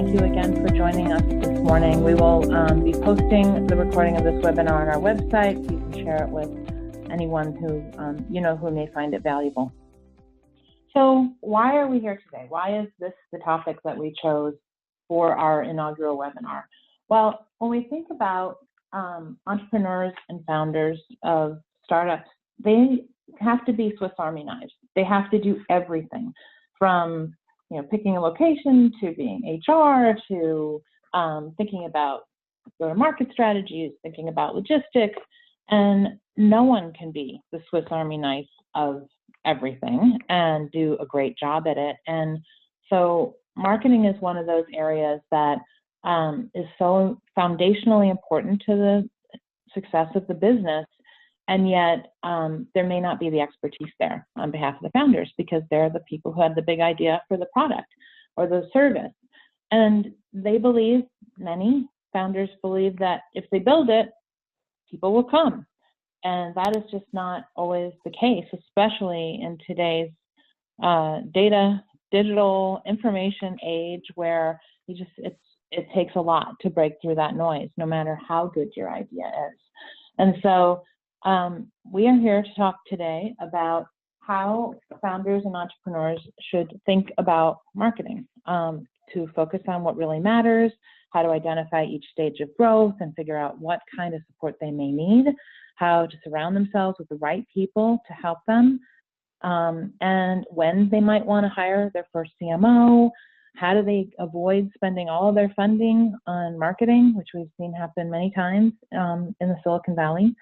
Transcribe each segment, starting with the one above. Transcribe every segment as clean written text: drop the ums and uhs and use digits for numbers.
thank you again for joining us this morning. We will be posting the recording of this webinar on our website, so you can share it with anyone who who may find it valuable. So why are we here today? Why is this the topic that we chose for our inaugural webinar? Well, when we think about entrepreneurs and founders of startups, they have to be Swiss Army knives. They have to do everything from picking a location to being HR to thinking about go-to-market strategies, thinking about logistics, and no one can be the Swiss Army knife of everything and do a great job at it. And so marketing is one of those areas that is so foundationally important to the success of the business. And yet there may not be the expertise there on behalf of the founders because they're the people who had the big idea for the product or the service. And they believe, many founders believe, that if they build it, people will come. And that is just not always the case, especially in today's digital information age where it takes a lot to break through that noise, no matter how good your idea is. And so we are here to talk today about how founders and entrepreneurs should think about marketing, to focus on what really matters, how to identify each stage of growth and figure out what kind of support they may need, how to surround themselves with the right people to help them, and when they might want to hire their first CMO, how do they avoid spending all of their funding on marketing, which we've seen happen many times in the Silicon Valley.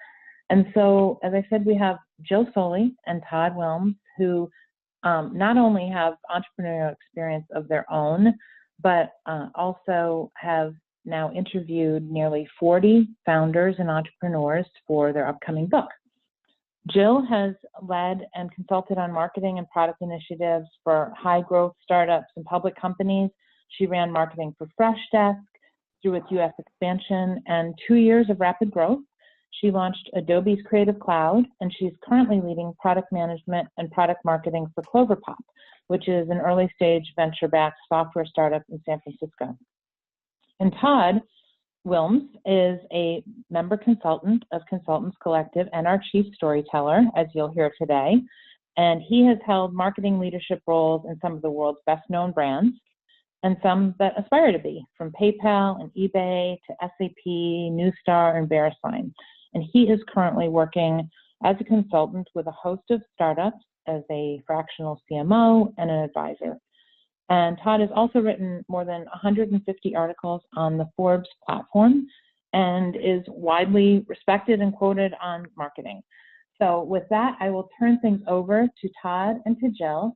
And so, as I said, we have Jill Soley and Todd Wilms, who not only have entrepreneurial experience of their own, but also have now interviewed nearly 40 founders and entrepreneurs for their upcoming book. Jill has led and consulted on marketing and product initiatives for high-growth startups and public companies. She ran marketing for Freshdesk through its U.S. expansion and 2 years of rapid growth. She launched Adobe's Creative Cloud, and she's currently leading product management and product marketing for Cloverpop, which is an early-stage venture-backed software startup in San Francisco. And Todd Wilms is a member consultant of Consultants Collective and our chief storyteller, as you'll hear today. And he has held marketing leadership roles in some of the world's best-known brands and some that aspire to be, from PayPal and eBay to SAP, Neustar, and VeriSign. And he is currently working as a consultant with a host of startups as a fractional CMO and an advisor. And Todd has also written more than 150 articles on the Forbes platform and is widely respected and quoted on marketing. So with that, I will turn things over to Todd and to Jill.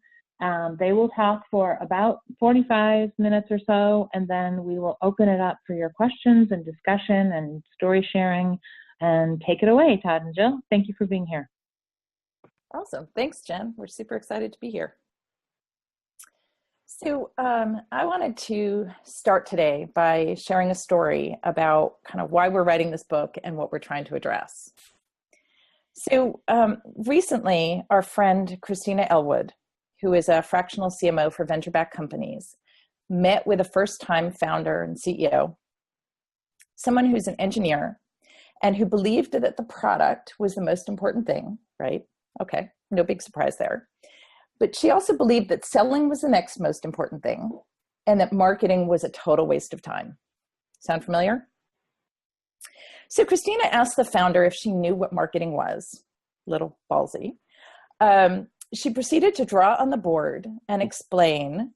They will talk for about 45 minutes or so, and then we will open it up for your questions and discussion and story sharing. And take it away, Todd and Jill. Thank you for being here. Awesome. Thanks, Jen. We're super excited to be here. So I wanted to start today by sharing a story about kind of why we're writing this book and what we're trying to address. So recently, our friend Christina Elwood, who is a fractional CMO for venture-backed companies, met with a first-time founder and CEO, someone who's an engineer and who believed that the product was the most important thing, right? Okay, no big surprise there. But she also believed that selling was the next most important thing and that marketing was a total waste of time. Sound familiar? So Christina asked the founder if she knew what marketing was. Little ballsy. She proceeded to draw on the board and explain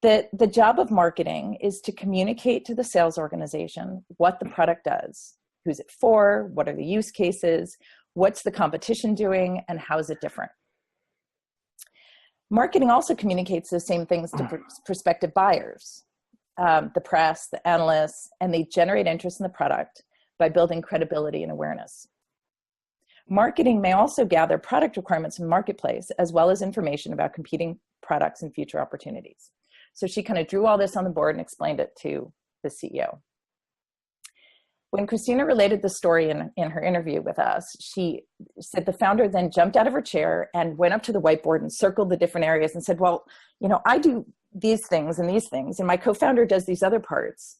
that the job of marketing is to communicate to the sales organization what the product does. Who's it for? What are the use cases? What's the competition doing? And how is it different? Marketing also communicates the same things to prospective buyers, the press, the analysts, and they generate interest in the product by building credibility and awareness. Marketing may also gather product requirements in the marketplace, as well as information about competing products and future opportunities. So she kind of drew all this on the board and explained it to the CEO. When Christina related the story in her interview with us, she said the founder then jumped out of her chair and went up to the whiteboard and circled the different areas and said, well, I do these things, and my co-founder does these other parts.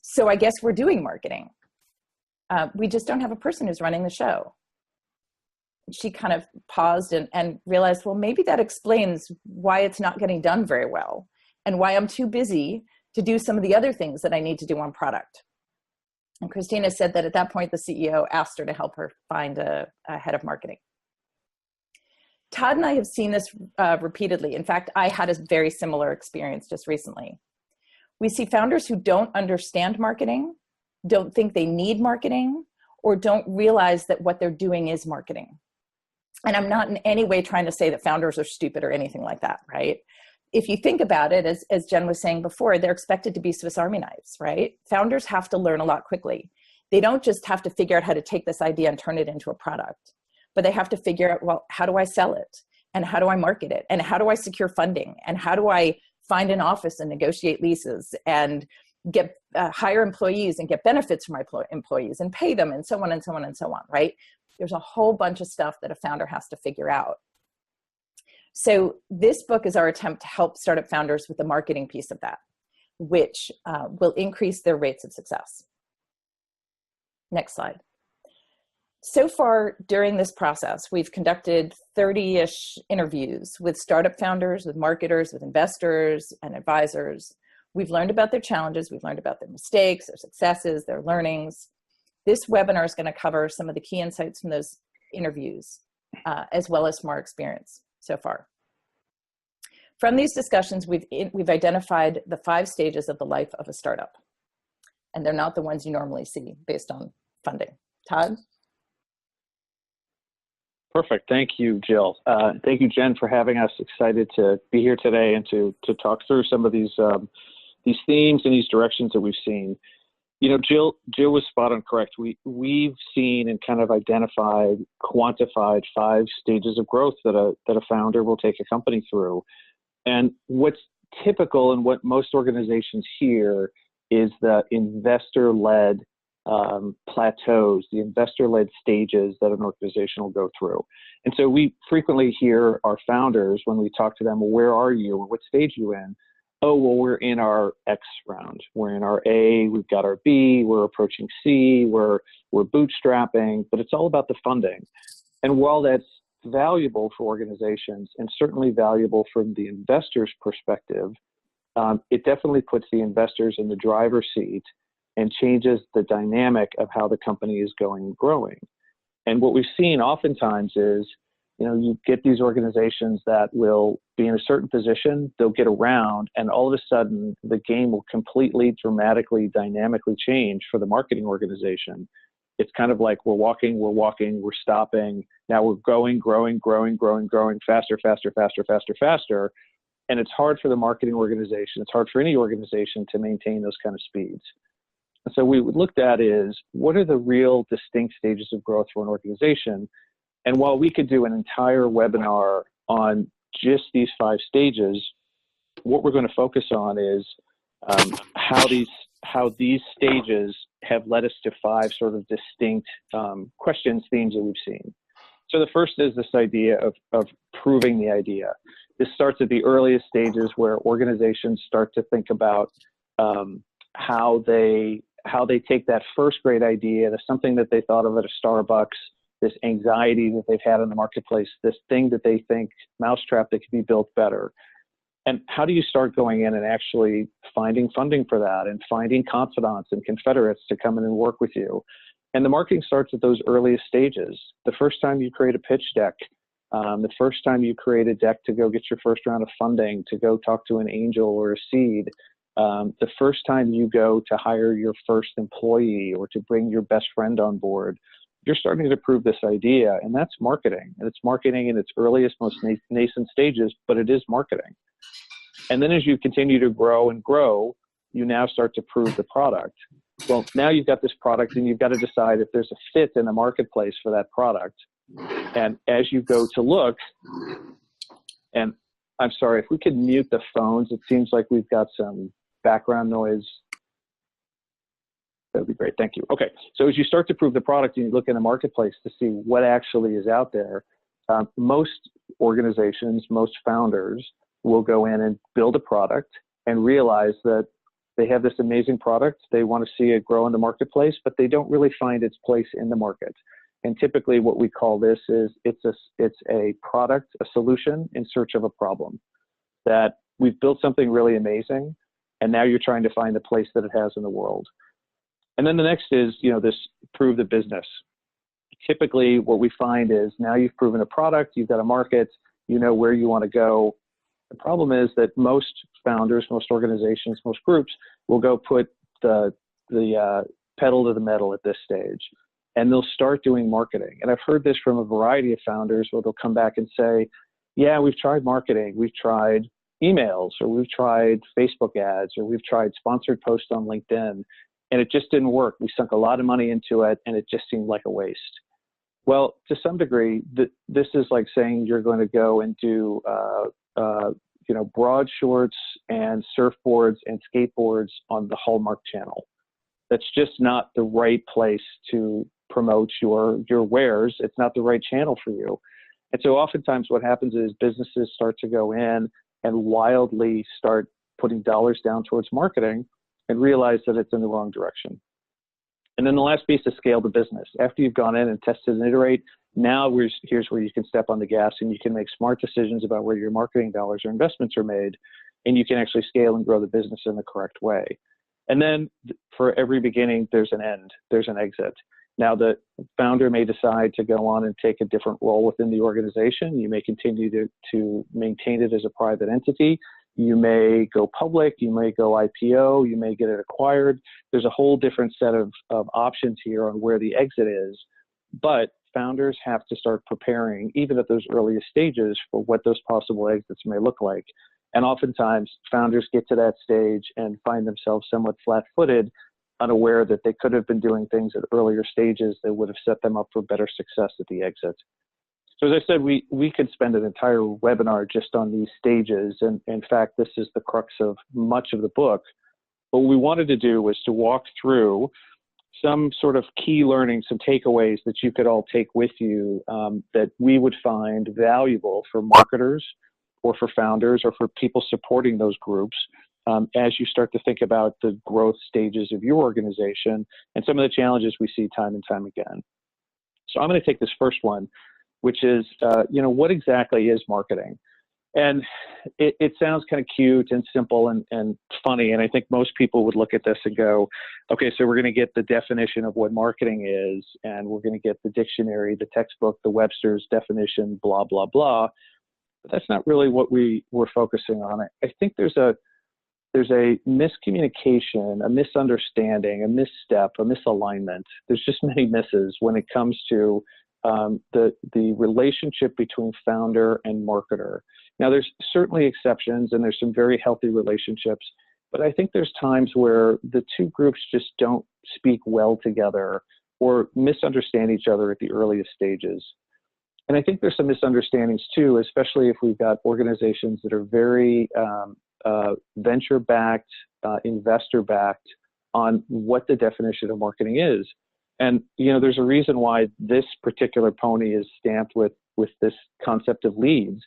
So I guess we're doing marketing. We just don't have a person who's running the show. She kind of paused and realized, well, maybe that explains why it's not getting done very well and why I'm too busy to do some of the other things that I need to do on product. And Christina said that at that point, the CEO asked her to help her find a head of marketing. Todd and I have seen this repeatedly. In fact, I had a very similar experience just recently. We see founders who don't understand marketing, don't think they need marketing, or don't realize that what they're doing is marketing. And I'm not in any way trying to say that founders are stupid or anything like that, right? If you think about it, as Jen was saying before, they're expected to be Swiss Army knives, right? Founders have to learn a lot quickly. They don't just have to figure out how to take this idea and turn it into a product, but they have to figure out, well, how do I sell it? And how do I market it? And how do I secure funding? And how do I find an office and negotiate leases and get hire employees and get benefits for my employees and pay them and so on and so on and so on, right? There's a whole bunch of stuff that a founder has to figure out. So this book is our attempt to help startup founders with the marketing piece of that, which will increase their rates of success. Next slide. So far during this process, we've conducted 30-ish interviews with startup founders, with marketers, with investors and advisors. We've learned about their challenges. We've learned about their mistakes, their successes, their learnings. This webinar is going to cover some of the key insights from those interviews, as well as from our experience so far. From these discussions, we've identified the 5 stages of the life of a startup, and they're not the ones you normally see based on funding. Todd? Perfect. Thank you, Jill. Thank you, Jen, for having us. Excited to be here today and to talk through some of these themes and these directions that we've seen. Jill was spot on correct. We've seen and kind of identified, quantified 5 stages of growth that a founder will take a company through. And what's typical and what most organizations hear is the investor-led plateaus, the investor-led stages that an organization will go through. And so we frequently hear our founders, when we talk to them, well, where are you? Or what stage are you in? Oh, well, we're in our X round. We're in our A, we've got our B, we're approaching C, we're bootstrapping, but it's all about the funding. And while that's valuable for organizations and certainly valuable from the investor's perspective, it definitely puts the investors in the driver's seat and changes the dynamic of how the company is going and growing. And what we've seen oftentimes is, you get these organizations that will be in a certain position, they'll get around, and all of a sudden the game will completely, dramatically, dynamically change for the marketing organization. It's kind of like we're walking, we're stopping. Now we're growing, faster. And it's hard for the marketing organization. It's hard for any organization to maintain those kind of speeds. And so what we looked at is, what are the real distinct stages of growth for an organization? And while we could do an entire webinar on just these 5 stages, what we're going to focus on is how these stages have led us to 5 sort of distinct questions, themes that we've seen. So the first is this idea of proving the idea. This starts at the earliest stages where organizations start to think about how they take that first great idea, that's something that they thought of at a Starbucks, this anxiety that they've had in the marketplace, this thing that they think, mousetrap that could be built better. And how do you start going in and actually finding funding for that and finding confidants and confederates to come in and work with you? And the marketing starts at those earliest stages. The first time you create a pitch deck, the first time you create a deck to go get your first round of funding, to go talk to an angel or a seed, the first time you go to hire your first employee or to bring your best friend on board, you're starting to prove this idea, and that's marketing. And it's marketing in its earliest, most nascent stages, but it is marketing. And then as you continue to grow and grow, you now start to prove the product. Well, now you've got this product, and you've got to decide if there's a fit in the marketplace for that product. And as you go to look, and I'm sorry, if we could mute the phones, it seems like we've got some background noise. That'd be great. Thank you. Okay. So as you start to prove the product and you look in the marketplace to see what actually is out there, most organizations, most founders will go in and build a product and realize that they have this amazing product. They want to see it grow in the marketplace, but they don't really find its place in the market. And typically what we call this is it's a product, a solution in search of a problem. That we've built something really amazing, and now you're trying to find the place that it has in the world. And then the next is, this prove the business. Typically what we find is now you've proven a product, you've got a market, you know where you want to go. The problem is that most founders, most organizations, most groups will go put the pedal to the metal at this stage, and they'll start doing marketing. And I've heard this from a variety of founders where they'll come back and say, yeah, we've tried marketing, we've tried emails, or we've tried Facebook ads, or we've tried sponsored posts on LinkedIn, and it just didn't work. We sunk a lot of money into it, and it just seemed like a waste. Well, to some degree, this is like saying you're going to go and do broad shorts and surfboards and skateboards on the Hallmark Channel. That's just not the right place to promote your wares. It's not the right channel for you. And so oftentimes what happens is businesses start to go in and wildly start putting dollars down towards marketing and realize that it's in the wrong direction. And then the last piece is scale the business. After you've gone in and tested and iterate, now here's where you can step on the gas and you can make smart decisions about where your marketing dollars or investments are made, and you can actually scale and grow the business in the correct way. And then for every beginning, there's an end, there's an exit. Now the founder may decide to go on and take a different role within the organization. You may continue to maintain it as a private entity. You may go public, you may go IPO, you may get it acquired. There's a whole different set of options here on where the exit is. But founders have to start preparing, even at those earliest stages, for what those possible exits may look like. And oftentimes, founders get to that stage and find themselves somewhat flat-footed, unaware that they could have been doing things at earlier stages that would have set them up for better success at the exit. So as I said, we could spend an entire webinar just on these stages. And in fact, this is the crux of much of the book. What we wanted to do was to walk through some sort of key learnings, some takeaways that you could all take with you that we would find valuable for marketers or for founders or for people supporting those groups as you start to think about the growth stages of your organization and some of the challenges we see time and time again. So I'm going to take this first one, which is, what exactly is marketing? And it sounds kind of cute and simple and funny. And I think most people would look at this and go, okay, so we're going to get the definition of what marketing is, and we're going to get the dictionary, the textbook, the Webster's definition, blah, blah, blah. But that's not really what we were focusing on. I think there's a miscommunication, a misunderstanding, a misstep, a misalignment. There's just many misses when it comes to the relationship between founder and marketer. Now, there's certainly exceptions, and there's some very healthy relationships, but I think there's times where the two groups just don't speak well together or misunderstand each other at the earliest stages. And I think there's some misunderstandings too, especially if we've got organizations that are very venture-backed, investor-backed on what the definition of marketing is. And, there's a reason why this particular pony is stamped with this concept of leads.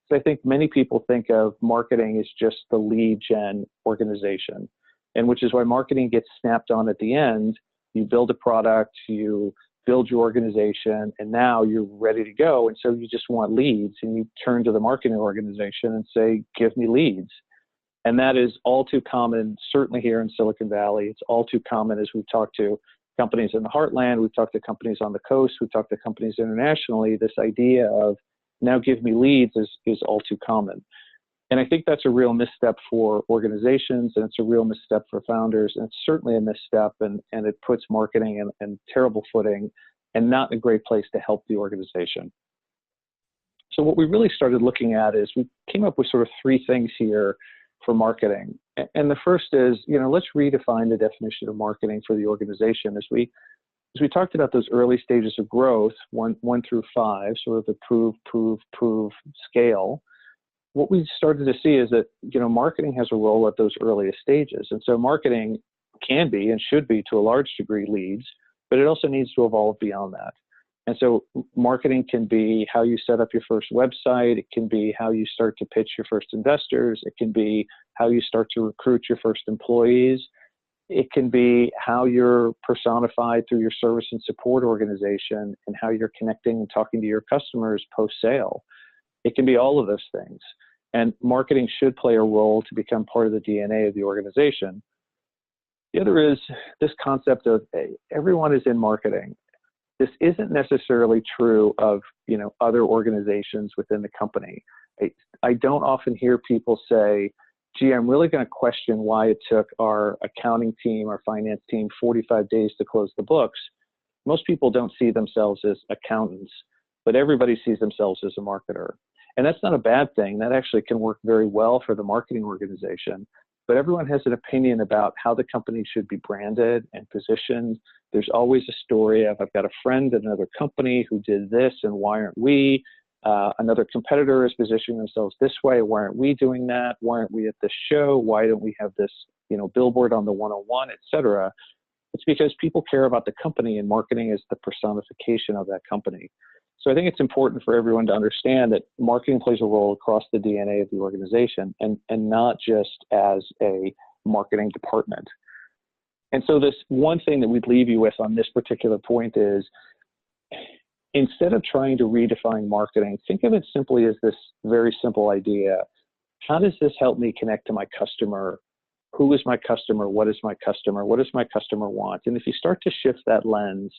So I think many people think of marketing as just the lead gen organization, and which is why marketing gets snapped on at the end. You build a product, you build your organization, and now you're ready to go. And so you just want leads, and you turn to the marketing organization and say, give me leads. And that is all too common, certainly here in Silicon Valley. It's all too common as we've talked to companies in the heartland, we've talked to companies on the coast, we've talked to companies internationally. This idea of now give me leads is all too common. And I think that's a real misstep for organizations, and it's a real misstep for founders, and it's certainly a misstep, and it puts marketing in terrible footing and not a great place to help the organization. So what we really started looking at is we came up with sort of three things here for marketing. And the first is, let's redefine the definition of marketing for the organization. As we talked about those early stages of growth, 1 through 5, sort of the prove, scale, what we started to see is that, marketing has a role at those earliest stages. And so marketing can be and should be to a large degree leads, but it also needs to evolve beyond that. And so marketing can be how you set up your first website. It can be how you start to pitch your first investors. It can be how you start to recruit your first employees. It can be how you're personified through your service and support organization and how you're connecting and talking to your customers post-sale. It can be all of those things. And marketing should play a role to become part of the DNA of the organization. The other is this concept of everyone is in marketing. This isn't necessarily true of, other organizations within the company. I don't often hear people say, gee, I'm really going to question why it took our accounting team, our finance team 45 days to close the books. Most people don't see themselves as accountants, but everybody sees themselves as a marketer. And that's not a bad thing. That actually can work very well for the marketing organization. But everyone has an opinion about how the company should be branded and positioned. There's always a story of, I've got a friend at another company who did this, and why aren't we? Another competitor is positioning themselves this way. Why aren't we doing that? Why aren't we at this show? Why don't we have this, billboard on the 101, et cetera? It's because people care about the company, and marketing is the personification of that company. So I think it's important for everyone to understand that marketing plays a role across the DNA of the organization, and not just as a marketing department. And so this one thing that we'd leave you with on this particular point is, instead of trying to redefine marketing, think of it simply as this very simple idea. How does this help me connect to my customer? Who is my customer? What is my customer? What does my customer want? And if you start to shift that lens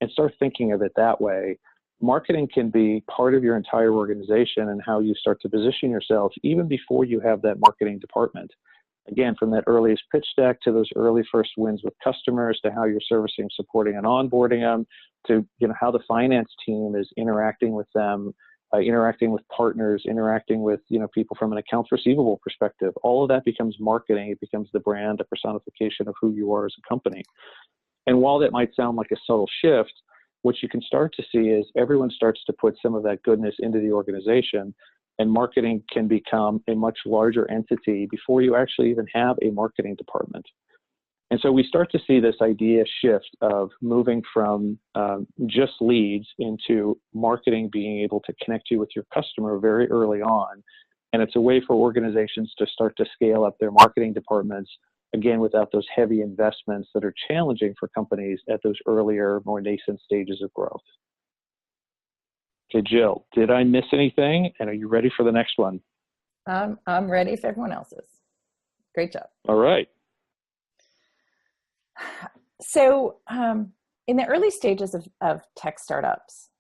and start thinking of it that way, marketing can be part of your entire organization and how you start to position yourself even before you have that marketing department. Again, from that earliest pitch deck to those early first wins with customers, to how you're servicing, supporting, and onboarding them, to how the finance team is interacting with them, interacting with partners, interacting with people from an accounts receivable perspective. All of that becomes marketing. It becomes the brand, a personification of who you are as a company. And while that might sound like a subtle shift, what you can start to see is everyone starts to put some of that goodness into the organization, and marketing can become a much larger entity before you actually even have a marketing department. And so we start to see this idea shift of moving from just leads into marketing being able to connect you with your customer very early on. And it's a way for organizations to start to scale up their marketing departments, again, without those heavy investments that are challenging for companies at those earlier, more nascent stages of growth. Okay, Jill, did I miss anything? And are you ready for the next one? I'm ready if everyone else is. Great job. All right. So in the early stages of tech startups,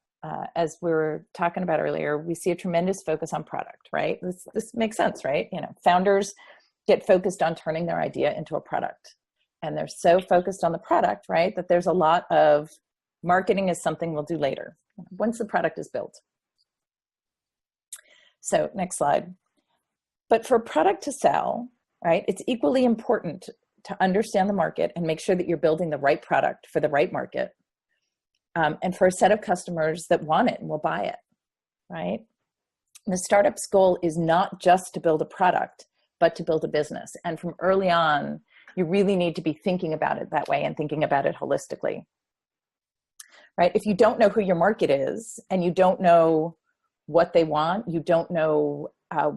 as we were talking about earlier, we see a tremendous focus on product, right? This makes sense, right? Founders get focused on turning their idea into a product. And they're so focused on the product, right, that there's a lot of marketing is something we'll do later, once the product is built. So next slide. But for a product to sell, right, it's equally important to understand the market and make sure that you're building the right product for the right market, and for a set of customers that want it and will buy it, right? And the startup's goal is not just to build a product, but to build a business. And from early on, you really need to be thinking about it that way and thinking about it holistically, right? If you don't know who your market is and you don't know what they want, you don't know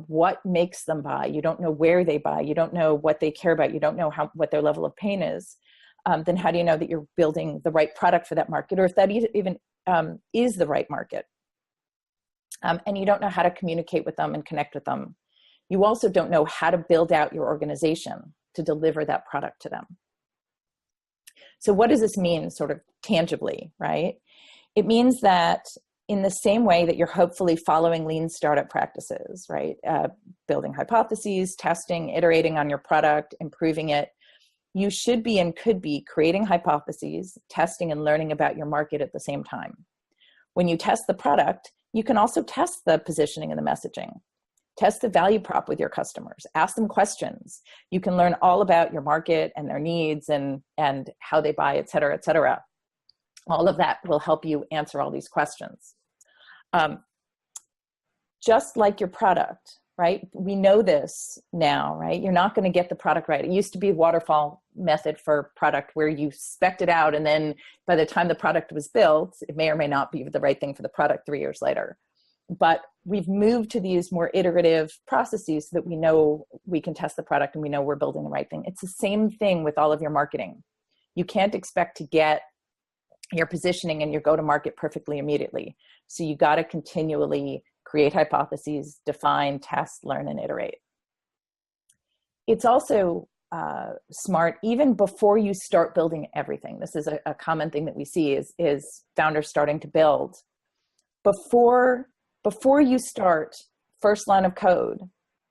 what makes them buy, you don't know where they buy, you don't know what they care about, you don't know what their level of pain is, then how do you know that you're building the right product for that market, or if that even is the right market? And you don't know how to communicate with them and connect with them. You also don't know how to build out your organization to deliver that product to them. So what does this mean sort of tangibly, right? It means that in the same way that you're hopefully following lean startup practices, right? Building hypotheses, testing, iterating on your product, improving it, you should be and could be creating hypotheses, testing and learning about your market at the same time. When you test the product, you can also test the positioning and the messaging. Test the value prop with your customers. Ask them questions. You can learn all about your market and their needs and how they buy, et cetera, et cetera. All of that will help you answer all these questions. Just like your product, right? We know this now, right? You're not going to get the product right. It used to be waterfall method for product where you spec'd it out, and then by the time the product was built, it may or may not be the right thing for the product 3 years later. But we've moved to these more iterative processes so that we know we can test the product and we know we're building the right thing. It's the same thing with all of your marketing. You can't expect to get your positioning and your go-to-market perfectly immediately. So you got to continually create hypotheses, define, test, learn, and iterate. It's also smart even before you start building everything. This is a common thing that we see is founders starting to build. Before you start first line of code,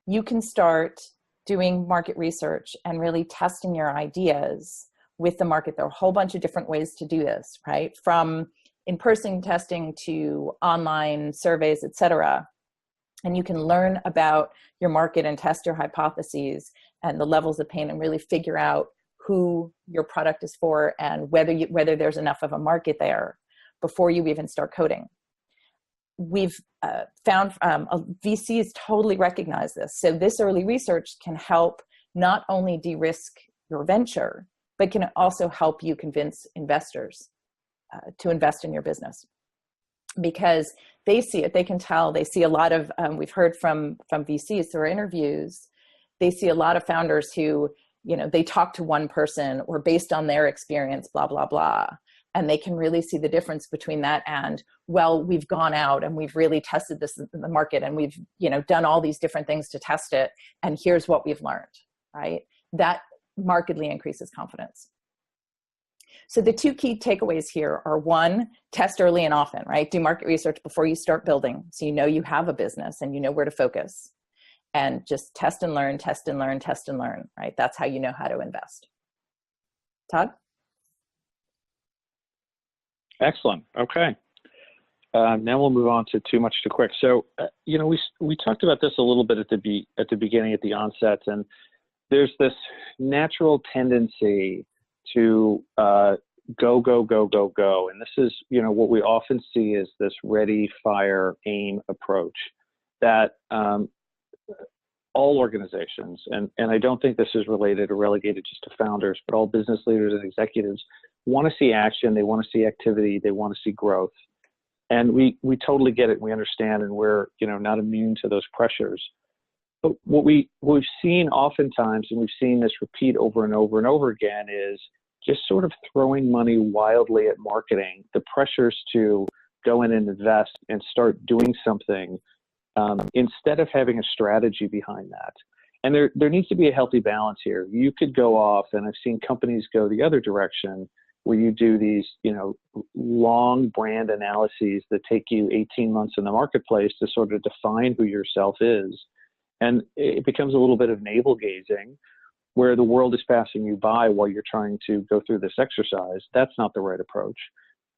you can start doing market research and really testing your ideas with the market. There are a whole bunch of different ways to do this, right? From in-person testing to online surveys, et cetera. And you can learn about your market and test your hypotheses and the levels of pain and really figure out who your product is for and whether there's enough of a market there before you even start coding. We've found VCs totally recognize this. So this early research can help not only de-risk your venture, but can also help you convince investors to invest in your business. Because they see it, they can tell, they see a lot of, we've heard from VCs through our interviews, they see a lot of founders who, they talk to one person or based on their experience, blah, blah, blah. And they can really see the difference between that and, well, we've gone out and we've really tested this in the market and we've, done all these different things to test it. And here's what we've learned, right? That markedly increases confidence. So the two key takeaways here are, one, test early and often, right? Do market research before you start building so you know you have a business and you know where to focus. And just test and learn, test and learn, test and learn, right? That's how you know how to invest. Todd? Excellent. Okay. Now we'll move on to too much too quick. So, we talked about this a little bit at the beginning, at the onset, and there's this natural tendency to go, go, go, go, go. And this is, what we often see is this ready, fire, aim approach that all organizations, and I don't think this is related or relegated just to founders, but all business leaders and executives want to see action, they want to see activity, they want to see growth. And we totally get it, we understand, and we're not immune to those pressures. But what we've seen oftentimes, and we've seen this repeat over and over and over again, is just sort of throwing money wildly at marketing, the pressures to go in and invest and start doing something instead of having a strategy behind that. And there needs to be a healthy balance here. You could go off, and I've seen companies go the other direction, where you do these, long brand analyses that take you 18 months in the marketplace to sort of define who yourself is. And it becomes a little bit of navel gazing, where the world is passing you by while you're trying to go through this exercise. That's not the right approach.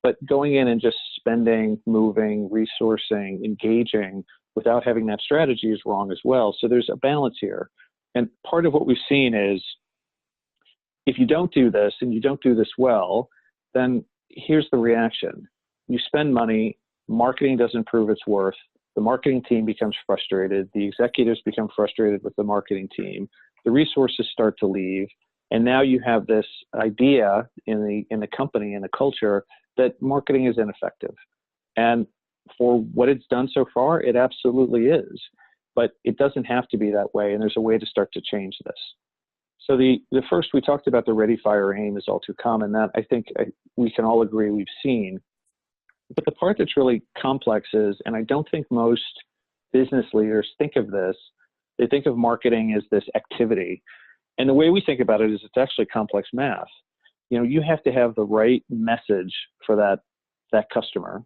But going in and just spending, moving, resourcing, engaging without having that strategy is wrong as well. So there's a balance here. And part of what we've seen is, if you don't do this and you don't do this well, then here's the reaction. You spend money, marketing doesn't prove its worth, the marketing team becomes frustrated, the executives become frustrated with the marketing team, the resources start to leave, and now you have this idea in the company, in the culture, that marketing is ineffective. And for what it's done so far, it absolutely is. But it doesn't have to be that way, and there's a way to start to change this. So the first, we talked about the ready, fire, aim is all too common. That I think we can all agree we've seen. But the part that's really complex is, and I don't think most business leaders think of this, they think of marketing as this activity. And the way we think about it is it's actually complex math. You have to have the right message for that customer.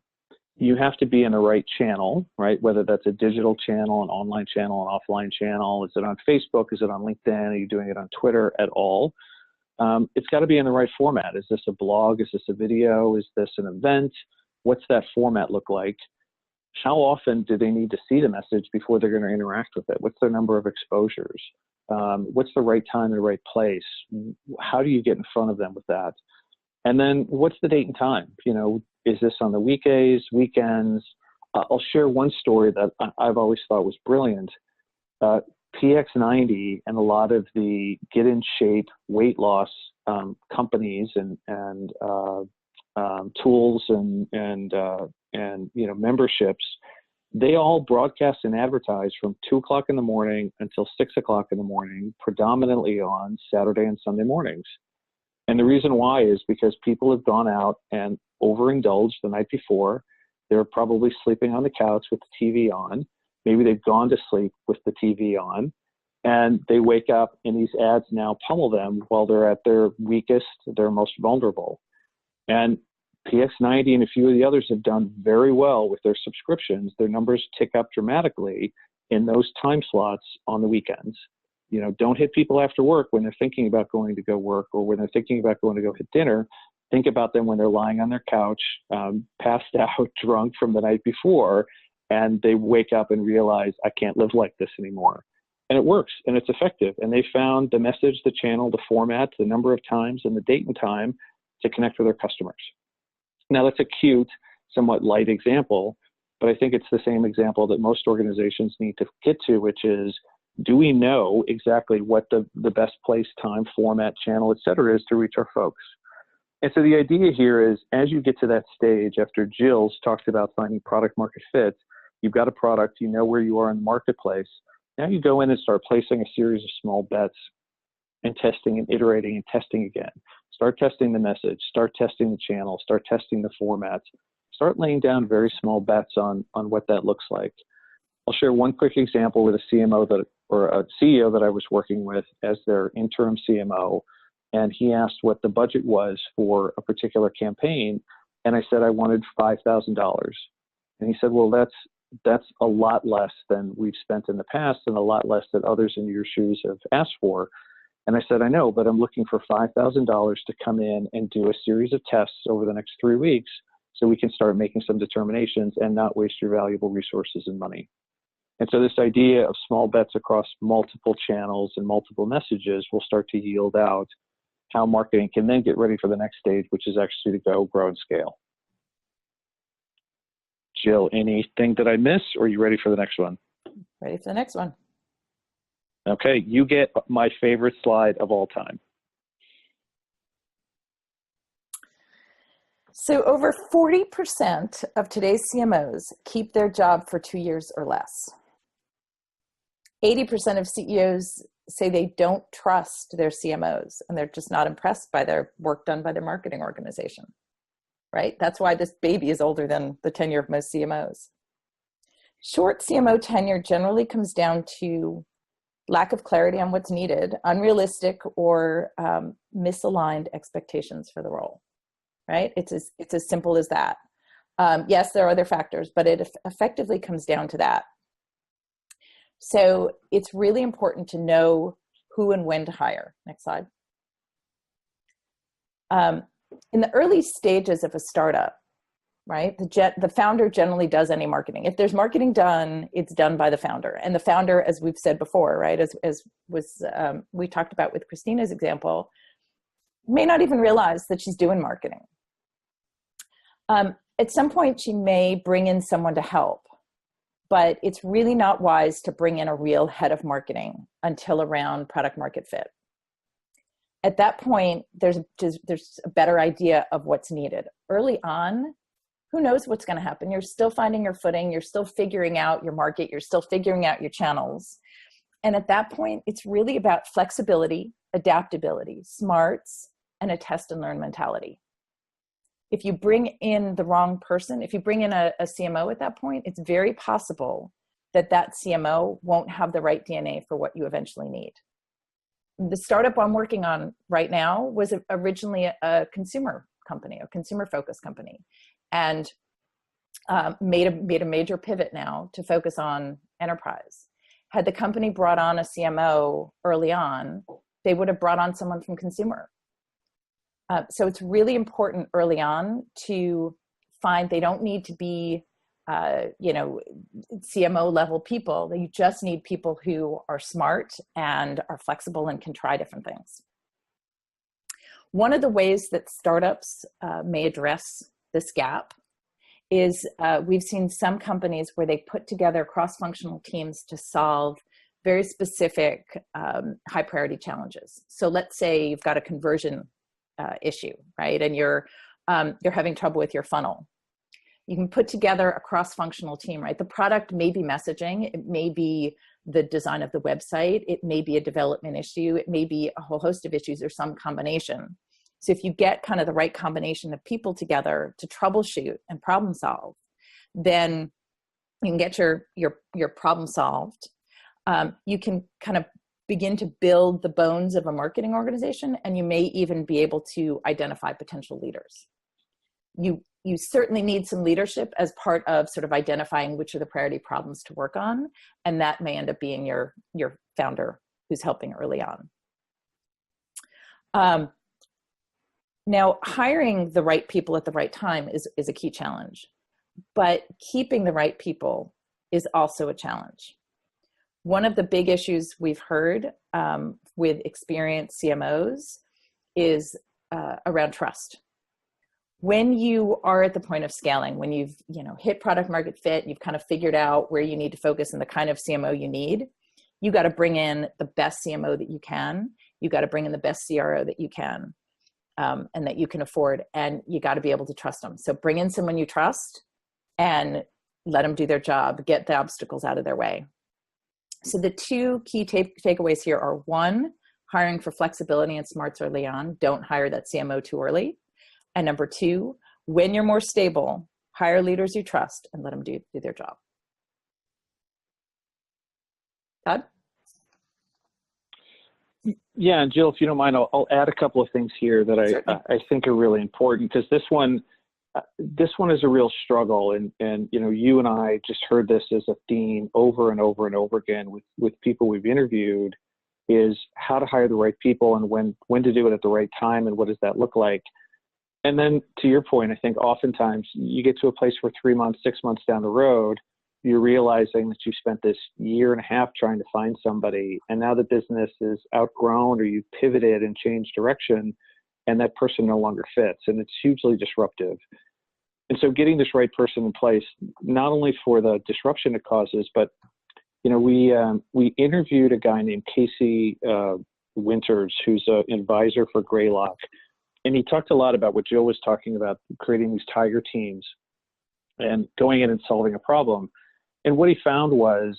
You have to be in the right channel, right? Whether that's a digital channel, an online channel, an offline channel. Is it on Facebook? Is it on LinkedIn? Are you doing it on Twitter at all? It's got to be in the right format. Is this a blog? Is this a video? Is this an event? What's that format look like? How often do they need to see the message before they're going to interact with it? What's their number of exposures? What's the right time, the right place? How do you get in front of them with that? And then what's the date and time? Is this on the weekdays, weekends? I'll share one story that I've always thought was brilliant. PX90 and a lot of the get in shape weight loss companies and tools and memberships, they all broadcast and advertise from 2:00 in the morning until 6:00 in the morning, predominantly on Saturday and Sunday mornings. And the reason why is because people have gone out and overindulged the night before. They're probably sleeping on the couch with the TV on. Maybe they've gone to sleep with the TV on, and they wake up and these ads now pummel them while they're at their weakest, their most vulnerable. And PX90 and a few of the others have done very well with their subscriptions. Their numbers tick up dramatically in those time slots on the weekends. Don't hit people after work when they're thinking about going to go work or when they're thinking about going to go hit dinner. Think about them when they're lying on their couch, passed out, drunk from the night before, and they wake up and realize, I can't live like this anymore. And it works, and it's effective. And they found the message, the channel, the format, the number of times, and the date and time to connect with their customers. Now, that's a cute, somewhat light example, but I think it's the same example that most organizations need to get to, which is, do we know exactly what the best place, time, format, channel, et cetera, is to reach our folks? And so the idea here is, as you get to that stage, after Jill's talked about finding product market fit, you've got a product, you know where you are in the marketplace. Now you go in and start placing a series of small bets and testing and iterating and testing again. Start testing the message, start testing the channel, start testing the formats, start laying down very small bets on what that looks like. I'll share one quick example with a CMO or a CEO that I was working with as their interim CMO. And he asked what the budget was for a particular campaign. And I said, I wanted $5,000. And he said, well, that's a lot less than we've spent in the past and a lot less than others in your shoes have asked for. And I said, I know, but I'm looking for $5,000 to come in and do a series of tests over the next 3 weeks so we can start making some determinations and not waste your valuable resources and money. And so this idea of small bets across multiple channels and multiple messages will start to yield out how marketing can then get ready for the next stage, which is actually to go, grow, and scale. Jill, anything that I miss, or are you ready for the next one? Ready for the next one. Okay, you get my favorite slide of all time. So over 40% of today's CMOs keep their job for 2 years or less. 80% of CEOs say they don't trust their CMOs and they're just not impressed by their work done by their marketing organization, right? That's why this baby is older than the tenure of most CMOs. Short CMO tenure generally comes down to lack of clarity on what's needed, unrealistic or misaligned expectations for the role, right? It's as simple as that. Yes, there are other factors, but it effectively comes down to that. So it's really important to know who and when to hire. Next slide. In the early stages of a startup, right, the founder generally does any marketing. If there's marketing done, it's done by the founder. And the founder, as we've said before, right, as we talked about with Christina's example, may not even realize that she's doing marketing. At some point, she may bring in someone to help. But it's really not wise to bring in a real head of marketing until around product market fit. At that point, there's a better idea of what's needed. Early on, who knows what's going to happen? You're still finding your footing. You're still figuring out your market. You're still figuring out your channels. And at that point, it's really about flexibility, adaptability, smarts, and a test and learn mentality. If you bring in the wrong person, if you bring in a CMO at that point, it's very possible that that CMO won't have the right DNA for what you eventually need. The startup I'm working on right now was originally a consumer company, a consumer-focused company, and made a major pivot now to focus on enterprise. Had the company brought on a CMO early on, they would have brought on someone from consumer. So it's really important early on to find they don't need to be, CMO level people. You just need people who are smart and are flexible and can try different things. One of the ways that startups may address this gap is we've seen some companies where they put together cross-functional teams to solve very specific high priority challenges. So let's say you've got a conversion issue, right? And you're having trouble with your funnel. You can put together a cross-functional team, right? The product may be messaging, it may be the design of the website, it may be a development issue, it may be a whole host of issues or some combination. So if you get kind of the right combination of people together to troubleshoot and problem solve, then you can get your problem solved. You can kind of begin to build the bones of a marketing organization, and you may even be able to identify potential leaders. You certainly need some leadership as part of sort of identifying which are the priority problems to work on, and that may end up being your founder who's helping early on. Now, hiring the right people at the right time is a key challenge, but keeping the right people is also a challenge. One of the big issues we've heard with experienced CMOs is around trust. When you are at the point of scaling, when you've hit product market fit, you've kind of figured out where you need to focus and the kind of CMO you need, you got to bring in the best CMO that you can. You got to bring in the best CRO that you can and that you can afford, and you got to be able to trust them. So bring in someone you trust and let them do their job, get the obstacles out of their way. So the two key takeaways here are: one, hiring for flexibility and smarts early on. Don't hire that CMO too early. And number two, when you're more stable, hire leaders you trust and let them do their job. Todd? Yeah, and Jill, if you don't mind, I'll add a couple of things here that I think are really important, because this one is a real struggle, and you and I just heard this as a theme over and over and over again with people we've interviewed, is how to hire the right people and when to do it at the right time, and what does that look like. And then to your point, I think oftentimes you get to a place where 3 months, 6 months down the road, you're realizing that you spent this year and a half trying to find somebody, and now the business is outgrown or you pivoted and changed direction, and that person no longer fits, and it's hugely disruptive. And so getting this right person in place, not only for the disruption it causes, but we interviewed a guy named Casey Winters, who's an advisor for Greylock. And he talked a lot about what Jill was talking about, creating these tiger teams and going in and solving a problem. And what he found was,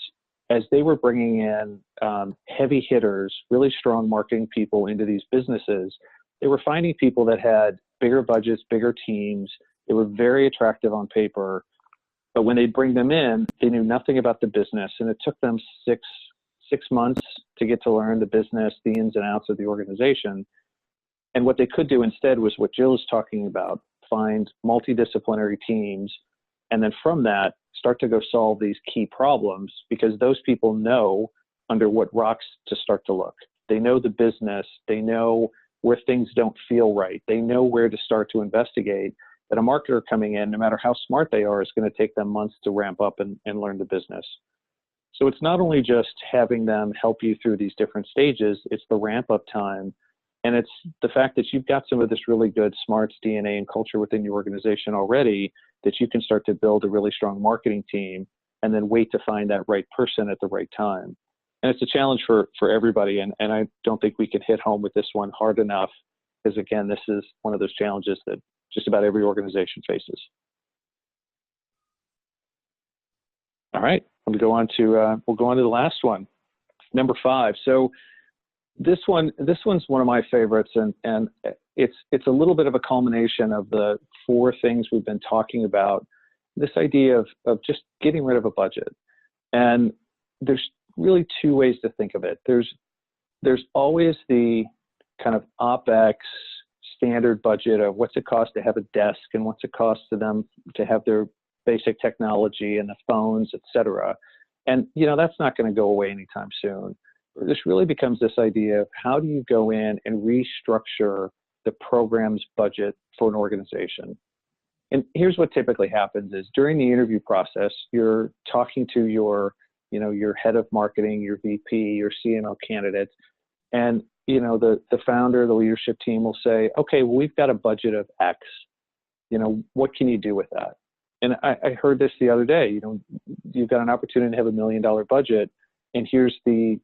as they were bringing in heavy hitters, really strong marketing people into these businesses, they were finding people that had bigger budgets, bigger teams. They were very attractive on paper. But when they'd bring them in, they knew nothing about the business. And it took them six months to get to learn the business, the ins and outs of the organization. And what they could do instead was what Jill is talking about: find multidisciplinary teams, and then from that, start to go solve these key problems, because those people know under what rocks to start to look. They know the business, they know where things don't feel right, they know where to start to investigate. That a marketer coming in, no matter how smart they are, is going to take them months to ramp up and learn the business. So it's not only just having them help you through these different stages, it's the ramp up time. And it's the fact that you've got some of this really good smarts, DNA, and culture within your organization already, that you can start to build a really strong marketing team and then wait to find that right person at the right time. And it's a challenge for everybody. And I don't think we can hit home with this one hard enough, because again, this is one of those challenges that just about every organization faces. All right, we'll go on to the last one, number 5. So this one's one of my favorites, and it's a little bit of a culmination of the 4 things we've been talking about. This idea of just getting rid of a budget, and there's really 2 ways to think of it. There's always the kind of OpEx standard budget of what's it cost to have a desk, and what's it cost to them to have their basic technology and the phones, et cetera. And that's not going to go away anytime soon. This really becomes this idea of how do you go in and restructure the program's budget for an organization. And here's what typically happens is, during the interview process, you're talking to your head of marketing, your VP, your CMO candidate, and the founder, the leadership team will say, okay, well, we've got a budget of X. What can you do with that? And I heard this the other day. You've got an opportunity to have $1 million budget. and here's the,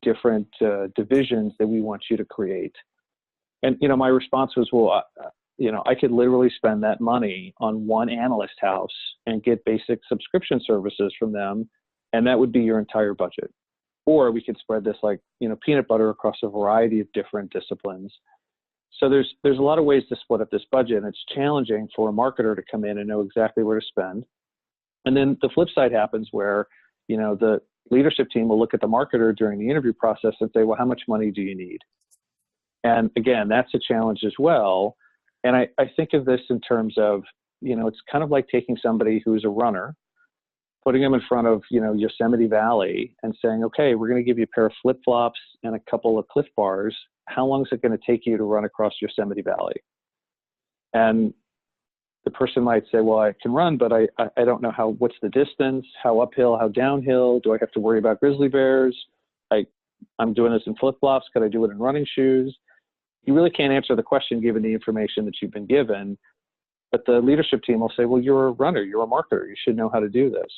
different divisions that we want you to create. And, my response was, well, I could literally spend that money on one analyst house and get basic subscription services from them, and that would be your entire budget. Or we could spread this like, peanut butter across a variety of different disciplines. So there's a lot of ways to split up this budget, and it's challenging for a marketer to come in and know exactly where to spend. And then the flip side happens where, the leadership team will look at the marketer during the interview process and say, well, how much money do you need? And again, that's a challenge as well. And I think of this in terms of, it's kind of like taking somebody who's a runner, putting them in front of, Yosemite Valley and saying, okay, we're going to give you a pair of flip-flops and a couple of Cliff Bars. How long is it going to take you to run across Yosemite Valley? And the person might say, well, I can run, but I don't know what's the distance, how uphill, how downhill, do I have to worry about grizzly bears? I'm doing this in flip-flops, could I do it in running shoes? You really can't answer the question given the information that you've been given, but the leadership team will say, well, you're a runner, you're a marketer, you should know how to do this.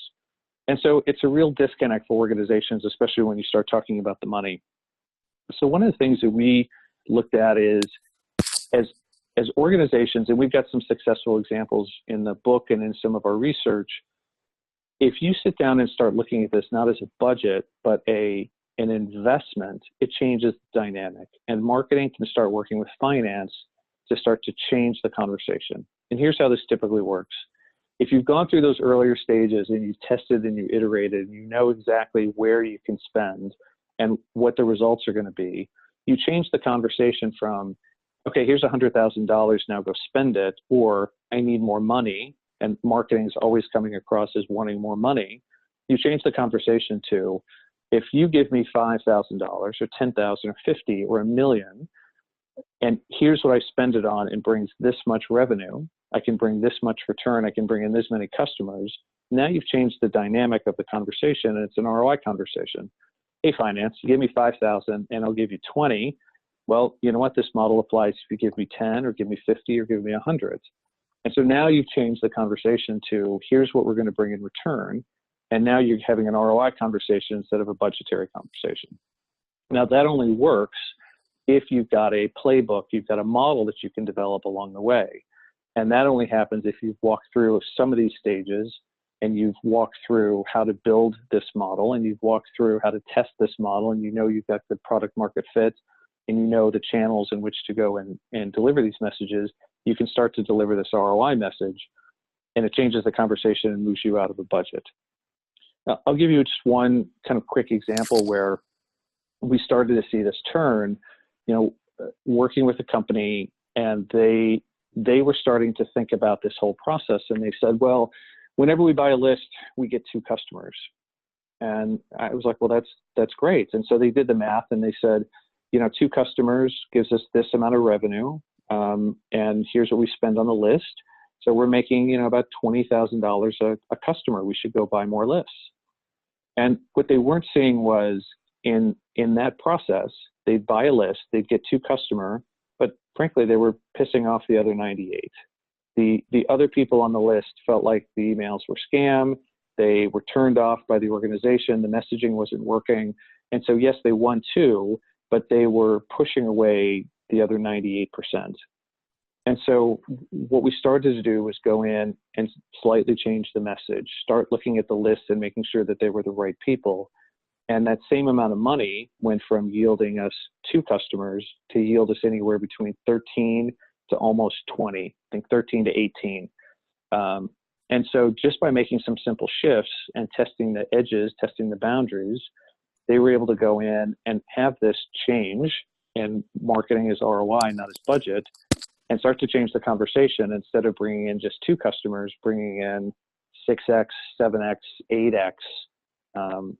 And so it's a real disconnect for organizations, especially when you start talking about the money. So one of the things that we looked at is as organizations, and we've got some successful examples in the book and in some of our research, if you sit down and start looking at this not as a budget, but an investment, it changes the dynamic. And marketing can start working with finance to start to change the conversation. And here's how this typically works. If you've gone through those earlier stages and you've tested and you iterated, and you know exactly where you can spend and what the results are going to be, you change the conversation from, okay, here's $100,000, now go spend it, or I need more money, and marketing is always coming across as wanting more money. You change the conversation to, if you give me $5,000 or $10,000 or $50,000 or $1 million, and here's what I spend it on and brings this much revenue, I can bring this much return, I can bring in this many customers. Now you've changed the dynamic of the conversation, and it's an ROI conversation. Hey, finance, you give me $5,000 and I'll give you 20. Well, you know what? This model applies if you give me 10 or give me 50 or give me 100. And so now you've changed the conversation to, here's what we're going to bring in return. And now you're having an ROI conversation instead of a budgetary conversation. Now that only works if you've got a playbook, you've got a model that you can develop along the way. And that only happens if you've walked through some of these stages, and you've walked through how to build this model, and you've walked through how to test this model, and you've got good product market fit, and the channels in which to go and deliver these messages. You can start to deliver this ROI message, and it changes the conversation and moves you out of the budget. Now, I'll give you just one kind of quick example where we started to see this turn, working with a company, and they were starting to think about this whole process, and they said, well, whenever we buy a list, we get 2 customers. And I was like, well, that's great. And so they did the math, and they said, 2 customers gives us this amount of revenue, and here's what we spend on the list. So we're making, about $20,000 a customer. We should go buy more lists. And what they weren't seeing was in that process, they'd buy a list, they'd get 2 customers, but frankly, they were pissing off the other 98. The other people on the list felt like the emails were scam. They were turned off by the organization. The messaging wasn't working. And so, yes, they won 2, but they were pushing away the other 98%. And so what we started to do was go in and slightly change the message, start looking at the list and making sure that they were the right people. And that same amount of money went from yielding us 2 customers to yield us anywhere between 13 to almost 20, I think 13 to 18. And so just by making some simple shifts and testing the edges, testing the boundaries, they were able to go in and have this change, and marketing is ROI, not as budget, and start to change the conversation. Instead of bringing in just 2 customers, bringing in 6x, 7x, 8x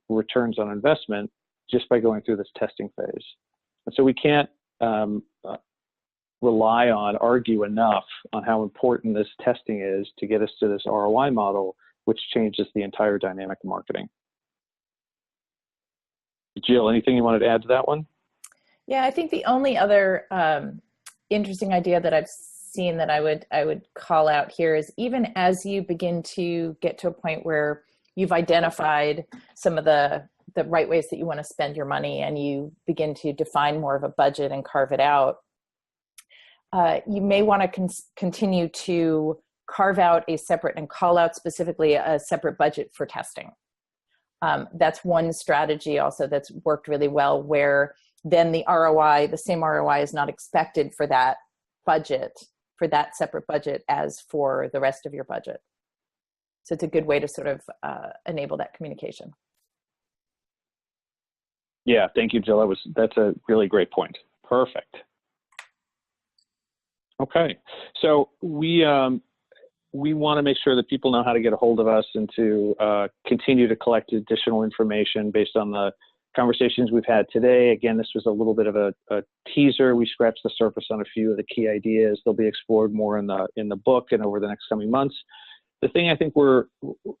returns on investment just by going through this testing phase. And so we can't argue enough on how important this testing is to get us to this ROI model, which changes the entire dynamic of marketing. Jill, anything you wanted to add to that one? Yeah, I think the only other interesting idea that I've seen that I would call out here is, even as you begin to get to a point where you've identified some of the right ways that you want to spend your money, and you begin to define more of a budget and carve it out, you may want to continue to carve out a separate and call out specifically a separate budget for testing. That's one strategy also that's worked really well, where then the ROI, the same ROI, is not expected for that budget, for that separate budget, as for the rest of your budget. So it's a good way to sort of enable that communication. Yeah, thank you, Jill. That's a really great point. Perfect. Okay, so we want to make sure that people know how to get a hold of us and to continue to collect additional information based on the conversations we've had today. Again, this was a little bit of a teaser. We scratched the surface on a few of the key ideas. They'll be explored more in the book and over the next coming months. The thing I think we're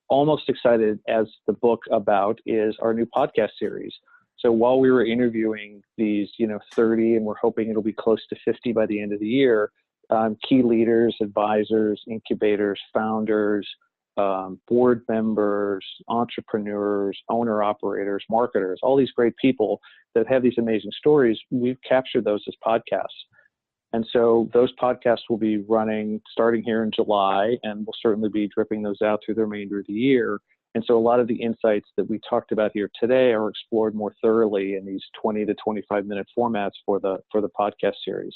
almost excited as the book about is our new podcast series. So while we were interviewing these, 30, and we're hoping it'll be close to 50 by the end of the year, key leaders, advisors, incubators, founders, board members, entrepreneurs, owner-operators, marketers, all these great people that have these amazing stories, we've captured those as podcasts. And so those podcasts will be running starting here in July, and we'll certainly be dripping those out through the remainder of the year. And so a lot of the insights that we talked about here today are explored more thoroughly in these 20 to 25-minute formats for the podcast series.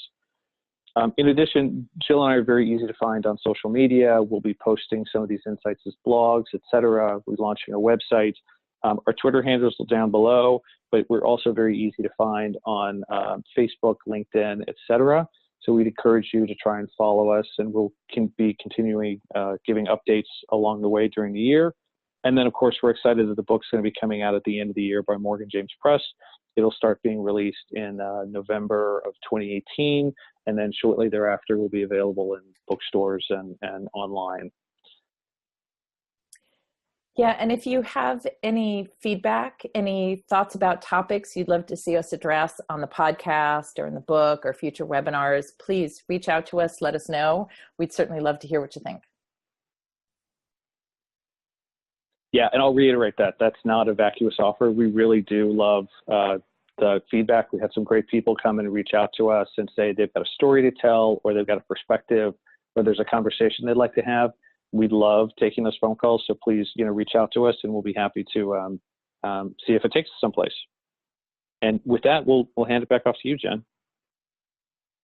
In addition, Jill and I are very easy to find on social media. We'll be posting some of these insights as blogs, etc. We're launching a website. Our Twitter handles are down below, but we're also very easy to find on Facebook, LinkedIn, etc. So we'd encourage you to try and follow us, and we'll be continuing giving updates along the way during the year. And then, of course, we're excited that the book's going to be coming out at the end of the year by Morgan James Press. It'll start being released in November of 2018, and then shortly thereafter will be available in bookstores and online. Yeah, and if you have any feedback, any thoughts about topics you'd love to see us address on the podcast or in the book or future webinars, please reach out to us, let us know. We'd certainly love to hear what you think. Yeah, and I'll reiterate that. That's not a vacuous offer. We really do love the feedback. We had some great people come and reach out to us and say they've got a story to tell, or they've got a perspective, or there's a conversation they'd like to have. We'd love taking those phone calls, so please, reach out to us, and we'll be happy to see if it takes us someplace. And with that, we'll hand it back off to you, Jen.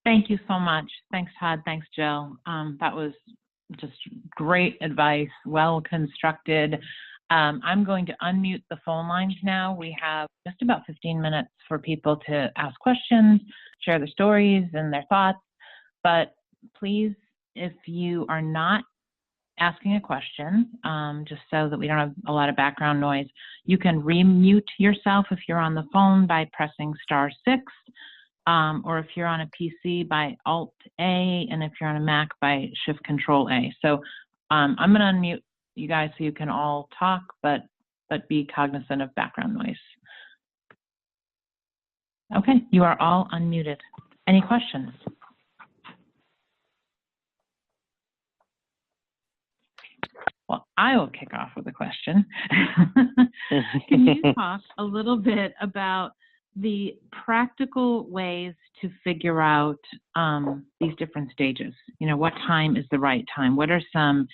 Thank you so much. Thanks, Todd. Thanks, Jill. That was just great advice, well constructed. I'm going to unmute the phone lines now. We have just about 15 minutes for people to ask questions, share their stories and their thoughts. But please, if you are not asking a question, just so that we don't have a lot of background noise, you can remute yourself if you're on the phone by pressing *6, or if you're on a PC by Alt-A, and if you're on a Mac by Shift-Control-A. So I'm going to unmute you guys so you can all talk, but be cognizant of background noise. Okay, you are all unmuted. Any questions? Well, I will kick off with a question. Can you talk a little bit about the practical ways to figure out these different stages? What time is the right time? What are some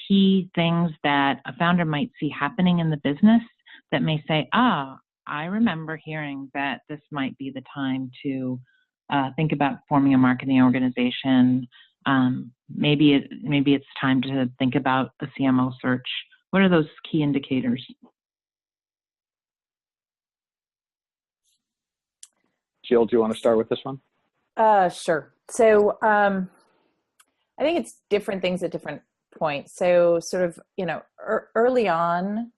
key things that a founder might see happening in the business that may say, I remember hearing that this might be the time to think about forming a marketing organization. Maybe it's time to think about the CMO search. What are those key indicators? Jill, do you want to start with this one? Sure. So I think it's different things at different points. So sort of, early on,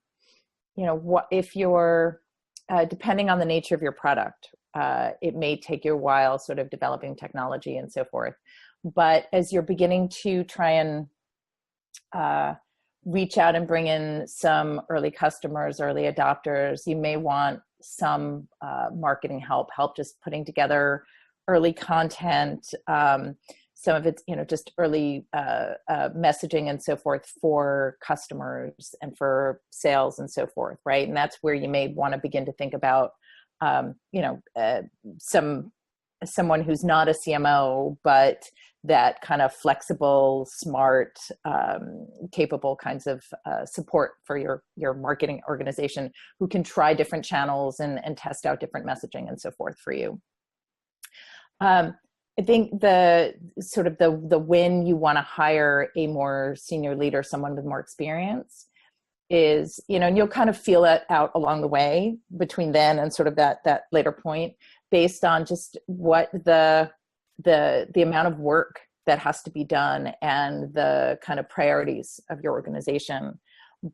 what if you're, depending on the nature of your product, it may take you a while sort of developing technology and so forth. But as you're beginning to try and reach out and bring in some early customers, early adopters, you may want some marketing help just putting together early content, some of it's, just early messaging and so forth for customers and for sales and so forth, right? And that's where you may want to begin to think about, someone who's not a CMO, but that kind of flexible, smart, capable kinds of support for your marketing organization, who can try different channels and test out different messaging and so forth for you. I think the when you want to hire a more senior leader, someone with more experience, is, and you'll kind of feel it out along the way between then and sort of that later point, based on just what the amount of work that has to be done and the kind of priorities of your organization.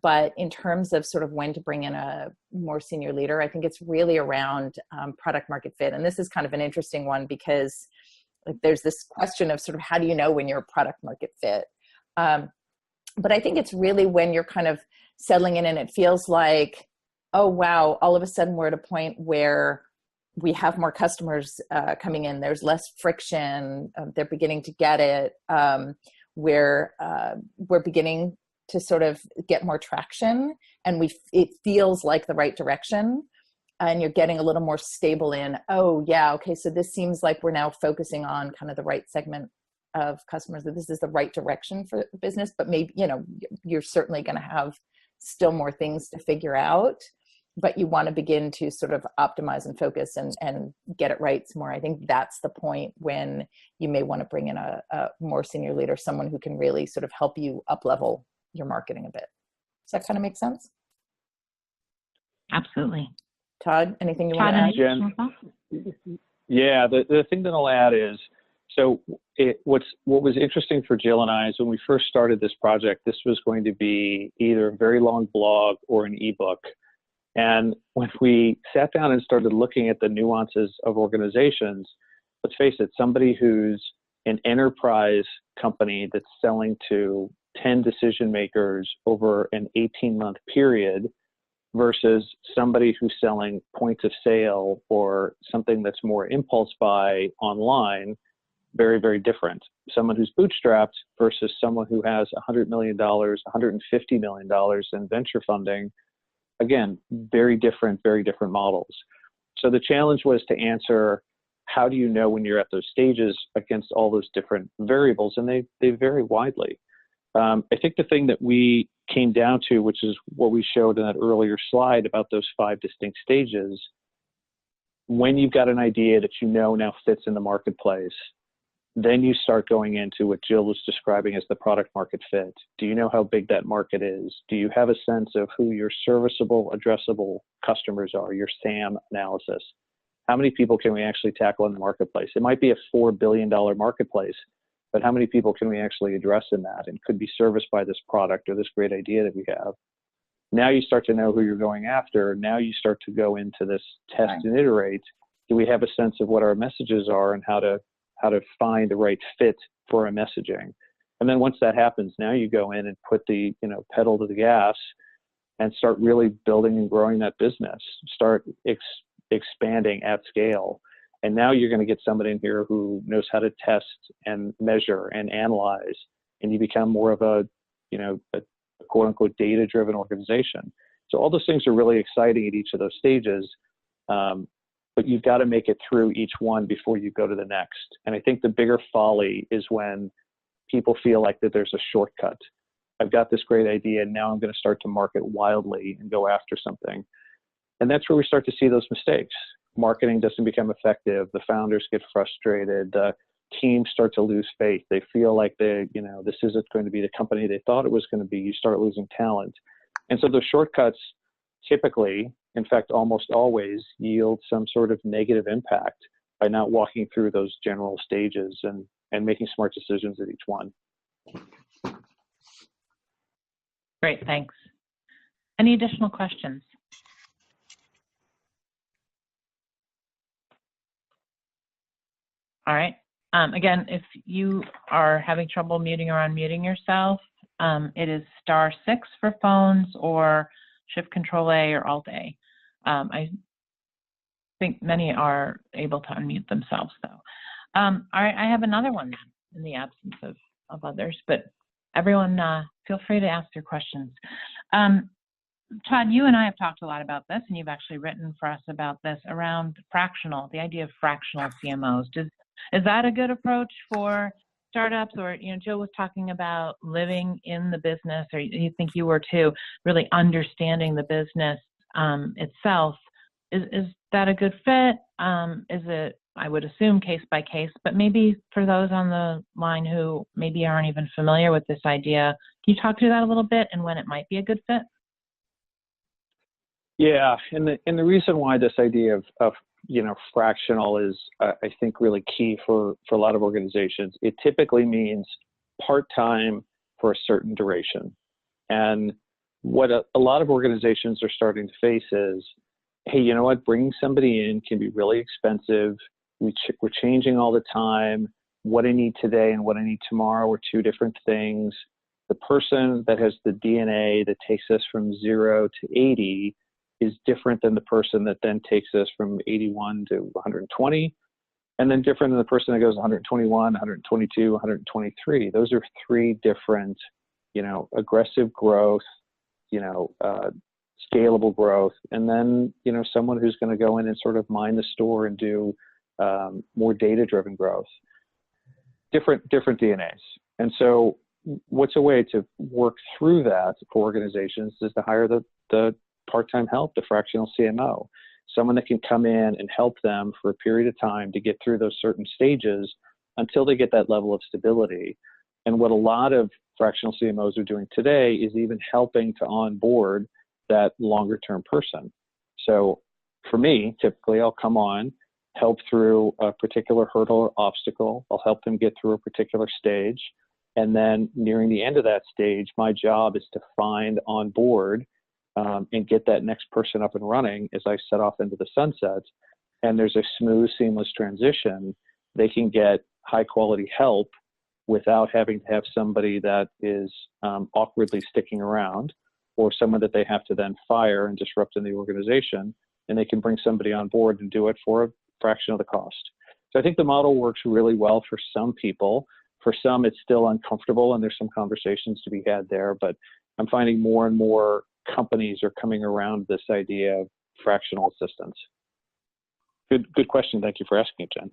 But in terms of sort of when to bring in a more senior leader, I think it's really around product market fit. And this is kind of an interesting one, because there's this question of sort of how do you know when you're a product market fit? But I think it's really when you're kind of settling in and it feels like, oh, wow, all of a sudden we're at a point where we have more customers coming in. There's less friction. They're beginning to get it. We're beginning to sort of get more traction, and it feels like the right direction. And you're getting a little more stable in, oh yeah, okay, so this seems like we're now focusing on kind of the right segment of customers, that this is the right direction for the business. But maybe, you're certainly going to have still more things to figure out, but you want to begin to sort of optimize and focus and get it right some more. I think that's the point when you may want to bring in a more senior leader, someone who can really sort of help you up-level your marketing a bit. Does that kind of make sense? Absolutely. Todd, anything you want to add? Jen, yeah, the thing that I'll add is, so what was interesting for Jill and I is when we first started this project, this was going to be either a very long blog or an ebook. And when we sat down and started looking at the nuances of organizations, let's face it, somebody who's an enterprise company that's selling to 10 decision makers over an 18-month period versus somebody who's selling points of sale or something that's more impulse buy online, very, very different. Someone who's bootstrapped versus someone who has $100 million, $150 million in venture funding. Again, very different models. So the challenge was to answer, how do you know when you're at those stages against all those different variables? And they vary widely. I think the thing that we came down to, which is what we showed in that earlier slide about those 5 distinct stages, when you've got an idea that now fits in the marketplace, then you start going into what Jill was describing as the product market fit. Do you know how big that market is? Do you have a sense of who your serviceable, addressable customers are, your SAM analysis? How many people can we actually tackle in the marketplace? It might be a $4 billion marketplace, but how many people can we actually address in that and could be serviced by this product or this great idea that we have? Now you start to know who you're going after. Now you start to go into this test and iterate. Do we have a sense of what our messages are and how to find the right fit for our messaging? And then once that happens, now you go in and put the pedal to the gas and start really building and growing that business. Start expanding at scale. And now you're going to get somebody in here who knows how to test and measure and analyze, and you become more of a quote unquote data-driven organization. So all those things are really exciting at each of those stages. But you've got to make it through each one before you go to the next. And I think the bigger folly is when people feel like that there's a shortcut. I've got this great idea, and now I'm going to start to market wildly and go after something. And that's where we start to see those mistakes. Marketing doesn't become effective. The founders get frustrated. The teams start to lose faith. They feel like this isn't going to be the company they thought it was going to be. You start losing talent. And so those shortcuts typically, in fact, almost always, yield some sort of negative impact by not walking through those general stages and making smart decisions at each one. Great, thanks. Any additional questions? All right. Again, if you are having trouble muting or unmuting yourself, it is *6 for phones or Shift-Control-A or Alt-A. I think many are able to unmute themselves, though. All right, I have another one then. in the absence of others. But everyone, feel free to ask your questions. Todd, you and I have talked a lot about this, and you've actually written for us about this around fractional, the idea of fractional CMOs. Is that a good approach for startups? Or, Jill was talking about living in the business, or you think you were too, really understanding the business itself. Is that a good fit? Is it, I would assume, case by case, but maybe for those on the line who maybe aren't even familiar with this idea, can you talk through that a little bit and when it might be a good fit? Yeah, and the reason why this idea of fractional is, I think, really key for a lot of organizations. It typically means part-time for a certain duration. And what a lot of organizations are starting to face is, hey, you know what, bringing somebody in can be really expensive. We're changing all the time. What I need today and what I need tomorrow are two different things. The person that has the DNA that takes us from 0 to 80 is different than the person that then takes us from 81 to 120, and then different than the person that goes 121, 122, 123. Those are three different, aggressive growth, scalable growth, and then, someone who's going to go in and sort of mine the store and do more data-driven growth. Different DNAs. And so what's a way to work through that for organizations is to hire the part-time help, the fractional CMO, someone that can come in and help them for a period of time to get through those certain stages until they get that level of stability. And what a lot of fractional CMOs are doing today is even helping to onboard that longer-term person. So for me, typically I'll come on, help through a particular hurdle or obstacle. I'll help them get through a particular stage. And then nearing the end of that stage, my job is to find on board and get that next person up and running as I set off into the sunset. And there's a smooth, seamless transition. They can get high quality help without having to have somebody that is awkwardly sticking around, or someone that they have to then fire and disrupt in the organization. And they can bring somebody on board and do it for a fraction of the cost. So I think the model works really well for some people. For some, it's still uncomfortable, and there's some conversations to be had there. But I'm finding more and more companies are coming around this idea of fractional assistance. Good question. Thank you for asking it, Jen.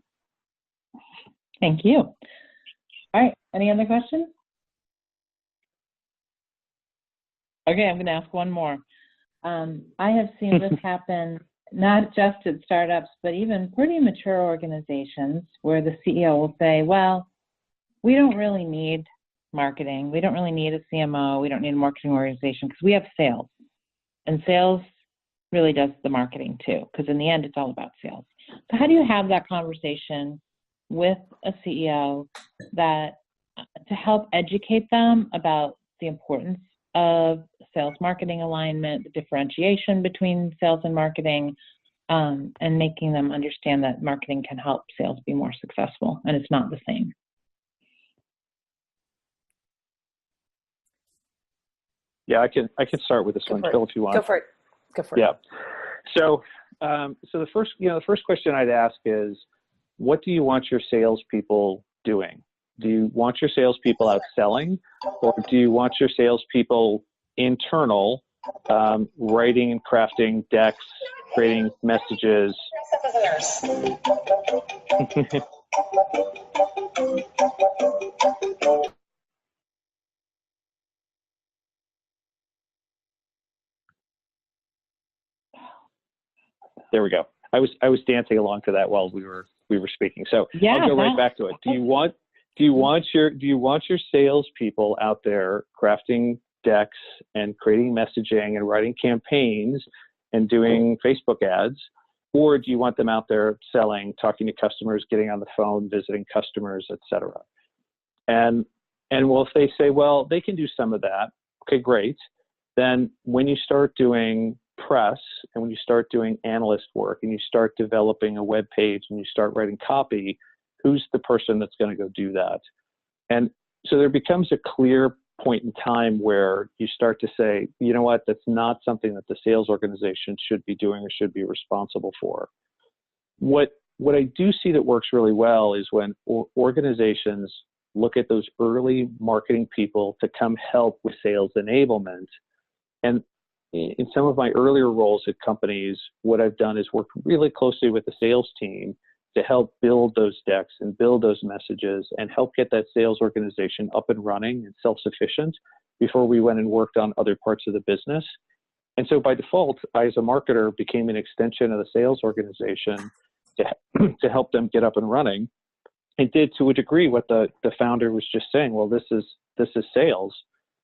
Thank you. All right. Any other questions? Okay, I'm going to ask one more. I have seen this happen not just at startups, but even pretty mature organizations where the CEO will say, well, we don't really need marketing. We don't really need a CMO. We don't need a marketing organization because we have sales. And sales really does the marketing too, because in the end, it's all about sales. So how do you have that conversation with a CEO that to help educate them about the importance of sales marketing alignment, the differentiation between sales and marketing, and making them understand that marketing can help sales be more successful, and it's not the same? Yeah, I can start with this one, Phil, if you want. Go for it. Yeah. So the first question I'd ask is, what do you want your salespeople doing? Do you want your salespeople out selling, or do you want your salespeople internal, writing and crafting decks, creating messages? There we go. I was dancing along to that while we were speaking. So yeah, I'll go right back to it. Do you want your salespeople out there crafting decks and creating messaging and writing campaigns and doing Facebook ads, or do you want them out there selling, talking to customers, getting on the phone, visiting customers, etc.? And well, if they say, well, they can do some of that, okay, great. Then when you start doing press and when you start doing analyst work and you start developing a web page and you start writing copy, who's the person that's going to go do that? And so there becomes a clear point in time where you start to say, you know what, that's not something that the sales organization should be doing or should be responsible for. What I do see that works really well is when organizations look at those early marketing people to come help with sales enablement. And in some of my earlier roles at companies, what I've done is work really closely with the sales team to help build those decks and build those messages and help get that sales organization up and running and self-sufficient before we went and worked on other parts of the business. And so by default, I, as a marketer, became an extension of the sales organization to help them get up and running. And did, to a degree, what the founder was just saying. Well, this is sales.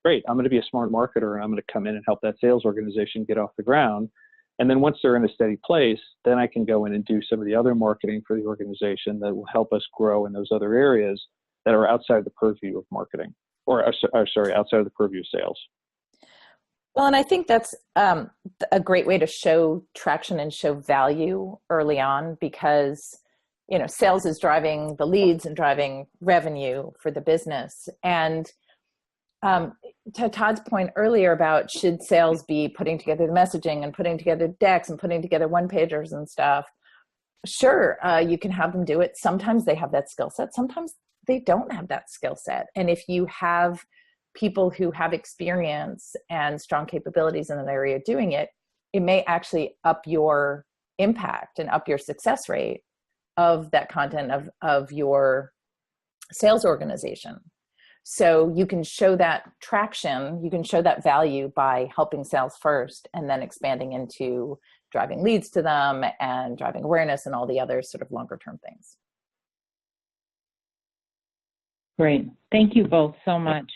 Great, I'm going to be a smart marketer, and I'm going to come in and help that sales organization get off the ground. And then once they're in a steady place, then I can go in and do some of the other marketing for the organization that will help us grow in those other areas that are outside the purview of marketing, or outside of the purview of sales. Well, and I think that's a great way to show traction and show value early on, because, you know, sales is driving the leads and driving revenue for the business. And to Todd's point earlier about should sales be putting together the messaging and putting together decks and putting together one-pagers and stuff, sure, you can have them do it. Sometimes they have that skill set. Sometimes they don't have that skill set. And if you have people who have experience and strong capabilities in an area doing it, it may actually up your impact and up your success rate of that content of your sales organization. So you can show that traction, you can show that value by helping sales first and then expanding into driving leads to them and driving awareness and all the other sort of longer term things. Great. Thank you both so much.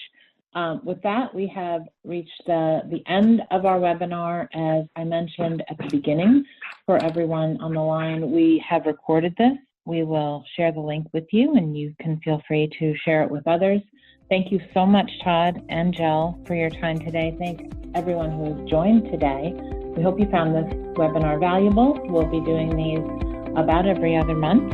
With that, we have reached the end of our webinar. As I mentioned at the beginning, for everyone on the line, we have recorded this. We will share the link with you, and you can feel free to share it with others. Thank you so much, Todd and Jill, for your time today. Thank everyone who has joined today. We hope you found this webinar valuable. We'll be doing these about every other month.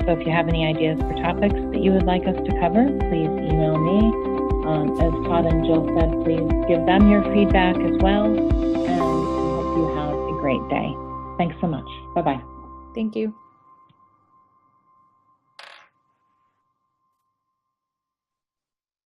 So if you have any ideas for topics that you would like us to cover, please email me. As Todd and Jill said, please give them your feedback as well. And I hope you have a great day. Thanks so much. Bye-bye. Thank you.